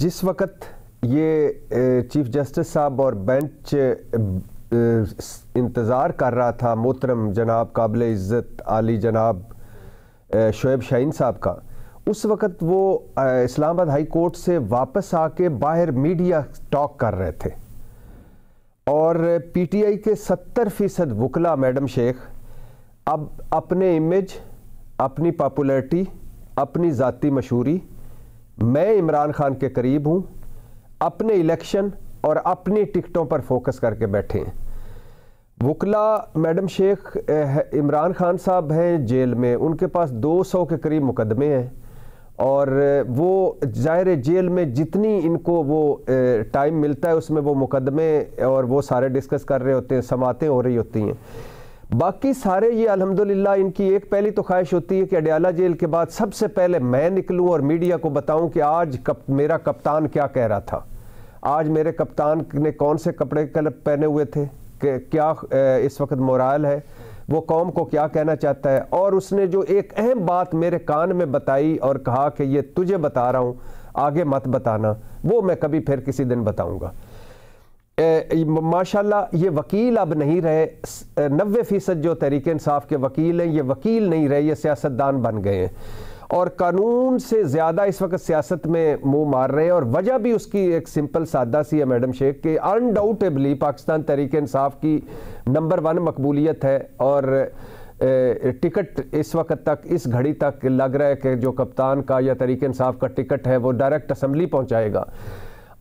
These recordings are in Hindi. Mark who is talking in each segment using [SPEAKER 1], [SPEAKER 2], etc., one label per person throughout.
[SPEAKER 1] जिस वक्त ये चीफ जस्टिस साहब और बेंच इंतज़ार कर रहा था मोहतरम जनाब काबिल इज़्ज़त आली जनाब शोएब शाहीन साहब का, उस वक़्त वो इस्लामाबाद हाई कोर्ट से वापस आके बाहर मीडिया टॉक कर रहे थे और पीटीआई के 70% वकला मैडम शेख अब अपने इमेज, अपनी पॉपुलैरिटी, अपनी ज़ाती मशहूरी, मैं इमरान खान के करीब हूँ, अपने इलेक्शन और अपनी टिकटों पर फोकस करके बैठे हैं। वकला मैडम शेख इमरान खान साहब हैं जेल में, उनके पास 200 के करीब मुकदमे हैं और वो ज़ाहिर जेल में जितनी इनको वो टाइम मिलता है उसमें वो मुकदमे और वो सारे डिस्कस कर रहे होते हैं, समातें हो रही होती हैं। बाकी सारे ये अल्हम्दुलिल्लाह इनकी एक पहली तो ख्वाहिश होती है कि अडयाला जेल के बाद सबसे पहले मैं निकलूं और मीडिया को बताऊं कि आज मेरा कप्तान क्या कह रहा था, आज मेरे कप्तान ने कौन से कपड़े पहने हुए थे, कि क्या इस वक्त मोराल है, वो कौम को क्या कहना चाहता है। और उसने जो एक अहम बात मेरे कान में बताई और कहा कि ये तुझे बता रहा हूँ, आगे मत बताना, वो मैं कभी फिर किसी दिन बताऊँगा। माशाल्लाह ये वकील अब नहीं रहे, 90% जो तहरीक इंसाफ के वकील हैं ये वकील नहीं रहे, ये सियासतदान बन गए हैं और कानून से ज़्यादा इस वक्त सियासत में मुंह मार रहे हैं। और वजह भी उसकी एक सिंपल सादा सी है मैडम शेख कि अनडाउटेबली पाकिस्तान तहरीक इंसाफ की नंबर 1 मकबूलियत है और टिकट इस वक्त तक, इस घड़ी तक लग रहा है कि जो कप्तान का या तहरीक इंसाफ का टिकट है वो डायरेक्ट असम्बली पहुँचाएगा।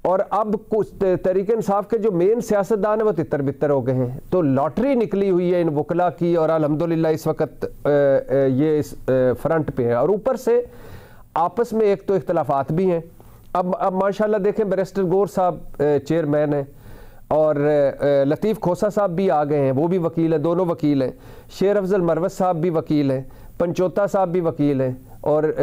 [SPEAKER 1] और अब कुछ तहरीक इंसाफ के जो मेन सियासतदान है वो तितर बितर हो गए हैं, तो लॉटरी निकली हुई है इन वकला की और अल्हम्दुलिल्लाह इस वक्त ये इस फ्रंट पे है। और ऊपर से आपस में एक तो इख्तलाफात भी हैं। अब माशाल्लाह देखें बैरिस्टर गौर साहब चेयरमैन हैं और लतीफ़ खोसा साहब भी आ गए हैं, वो भी वकील हैं, दोनों वकील हैं। शेर अफजल मरवत साहब भी वकील हैं, पंचोता साहब भी वकील हैं और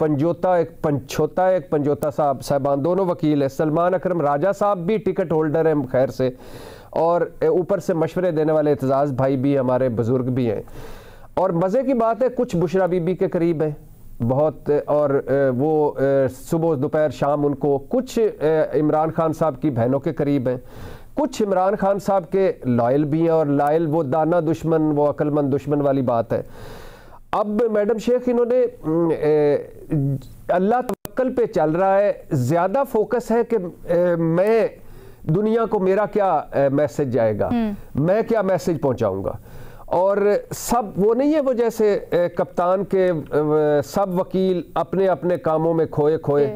[SPEAKER 1] पंजोता साहबान दोनों वकील हैं। सलमान अकरम राजा साहब भी टिकट होल्डर हैं खैर से, और ऊपर से मशवरे देने वाले एतजाज़ भाई भी हमारे बुज़ुर्ग भी हैं। और मज़े की बात है कुछ बुशरा बीबी के करीब हैं बहुत, और वो सुबह दोपहर शाम उनको, कुछ इमरान खान साहब की बहनों के करीब हैं, कुछ इमरान खान साहब के लॉयल भी हैं। और लॉयल वो दाना दुश्मन, वो अक्लमंद दुश्मन वाली बात है। अब मैडम शेख इन्होंने अल्लाह तवक्कल पे चल रहा है, ज़्यादा फोकस है कि मैं दुनिया को मेरा क्या मैसेज जाएगा, मैं क्या मैसेज पहुंचाऊंगा। और सब वो नहीं है वो जैसे कप्तान के सब वकील अपने अपने कामों में खोए खोए,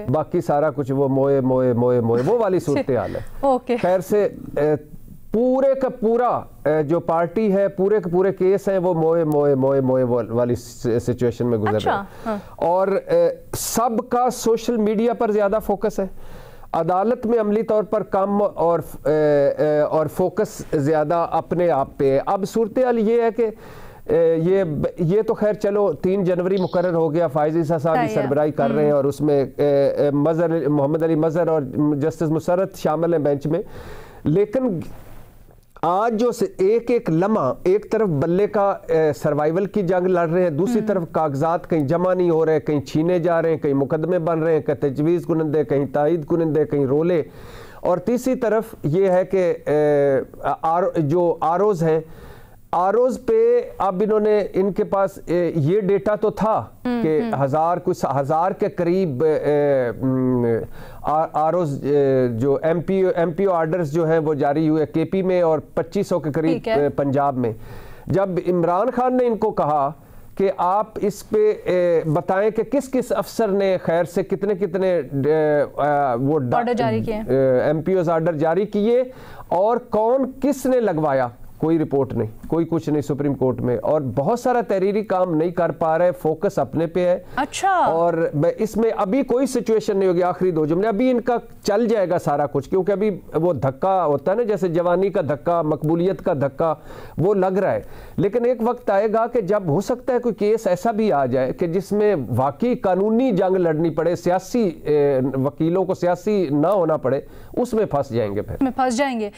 [SPEAKER 1] बाकी सारा कुछ वो मोए मोए मोए मोए, वो वाली सूरत हाल है। खैर से पूरे का पूरा जो पार्टी है, पूरे के पूरे केस हैं वो मोए मोए मोए मोए वाली सिचुएशन में गुजर रहे हैं। और सबका सोशल मीडिया पर ज़्यादा फोकस है, अदालत में अमली तौर पर कम और फोकस ज़्यादा अपने आप पे है। अब सूरत हाल ये है कि ये तो खैर चलो 3 जनवरी मुकर्रर हो गया, फायज़ ईसा साहब भी सरबराही कर रहे हैं और उसमें मोहम्मद अली मज़हर और जस्टिस मुसर्रत शामिल हैं बेंच में। लेकिन आज जो एक एक लम्हा, एक तरफ बल्ले का सर्वाइवल की जंग लड़ रहे हैं, दूसरी तरफ कागजात कहीं जमा नहीं हो रहे, कहीं छीने जा रहे हैं, कहीं मुकदमे बन रहे हैं, कहीं तजवीज़ कुनंदे, कहीं तायद कुनंदे, कहीं रोले। और तीसरी तरफ ये है कि जो आरोज़ हैं, आरोज़ पे अब इन्होंने, इनके पास ये डेटा तो था कि कुछ हजार के करीब आरोज़ जो एमपी ऑर्डर्स जो हैं वो जारी हुए केपी में और 2500 के करीब पंजाब में। जब इमरान खान ने इनको कहा कि आप इस पे बताएं कि किस किस अफसर ने खैर से कितने कितने वो एमपीओ ऑर्डर जारी किए और कौन किसने लगवाया, कोई रिपोर्ट नहीं, कोई कुछ नहीं सुप्रीम कोर्ट में। और बहुत सारा तहरीरी काम नहीं कर पा रहे, फोकस अपने पे है।
[SPEAKER 2] अच्छा।
[SPEAKER 1] और इसमें अभी कोई सिचुएशन नहीं होगी, आखिरी 2 जुमले अभी इनका चल जाएगा सारा कुछ, क्योंकि अभी वो धक्का होता है ना, जैसे जवानी का धक्का, मकबूलियत का धक्का, वो लग रहा है। लेकिन एक वक्त आएगा कि जब हो सकता है कोई केस ऐसा भी आ जाए कि जिसमें वाकई कानूनी जंग लड़नी पड़े, सियासी वकीलों को सियासी ना होना पड़े, उसमें फंस जाएंगे, फिर
[SPEAKER 2] फंस जाएंगे।